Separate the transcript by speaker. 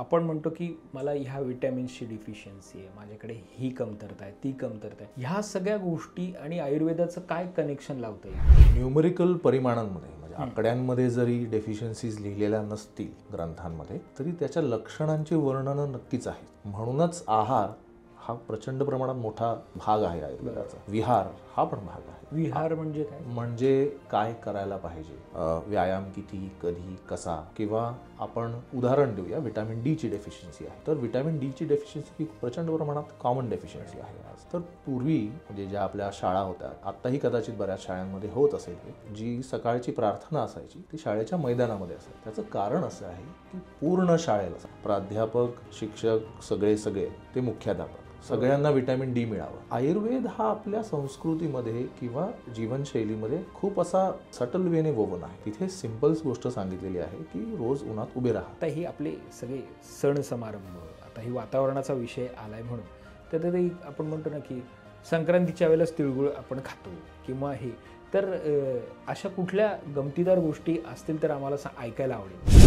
Speaker 1: आपण म्हणतो की मला ह्या विटॅमिन्सची डिफिशियन्सी आहे, माझ्याकडे ही कमतरता आहे, ती कमतरता आहे, ह्या सगळ्या गोष्टी आणि आयुर्वेदाचं काय कनेक्शन लावता येईल?
Speaker 2: न्यूमरिकल परिमाणांमध्ये म्हणजे आकड्यांमध्ये जरी डेफिशियन्सीज लिहिलेल्या नसतील ग्रंथांमध्ये, तरी त्याच्या लक्षणांची वर्णनं नक्कीच आहेत. म्हणूनच आहार हा प्रचंड प्रमाणात मोठा भाग आहे आयुर्वेदाचा. विहार हा पण भाग आहे.
Speaker 1: विहार म्हणजे काय?
Speaker 2: म्हणजे काय करायला पाहिजे, व्यायाम किती, कधी, कसा. किंवा आपण उदाहरण देऊया, व्हिटॅमिन डी ची डेफिशियन्सी आहे, तर व्हिटॅमिन डी ची डेफिशियन्सी ही प्रचंड प्रमाणात कॉमन डेफिशियन्सी आहे आज. तर पूर्वी म्हणजे ज्या आपल्या शाळा होत्या, आत्ताही कदाचित बऱ्याच शाळांमध्ये होत असेल, जी सकाळची प्रार्थना असायची ती शाळेच्या मैदानामध्ये असायची. त्याचं कारण असं आहे की पूर्ण शाळेला प्राध्यापक, शिक्षक सगळे ते मुख्याध्यापक सगळ्यांना व्हिटॅमिन डी मिळावं. आयुर्वेद हा आपल्या संस्कृतीमध्ये किंवा जीवनशैलीमध्ये खूप असा सटल वेने वोवन आहे. तिथे सिंपल्स गोष्ट सांगितलेली आहे की रोज उन्हात उभे राहा.
Speaker 1: आता ही आपले सगळे सण समारंभ, आता ही वातावरणाचा विषय आलाय म्हणून तर ते आपण म्हणतो ना की संक्रांतीच्या वेळेलाच तिळगुळ आपण खातो किंवा हे, तर अशा कुठल्या गमतीदार गोष्टी असतील तर आम्हाला ऐकायला आवडेल.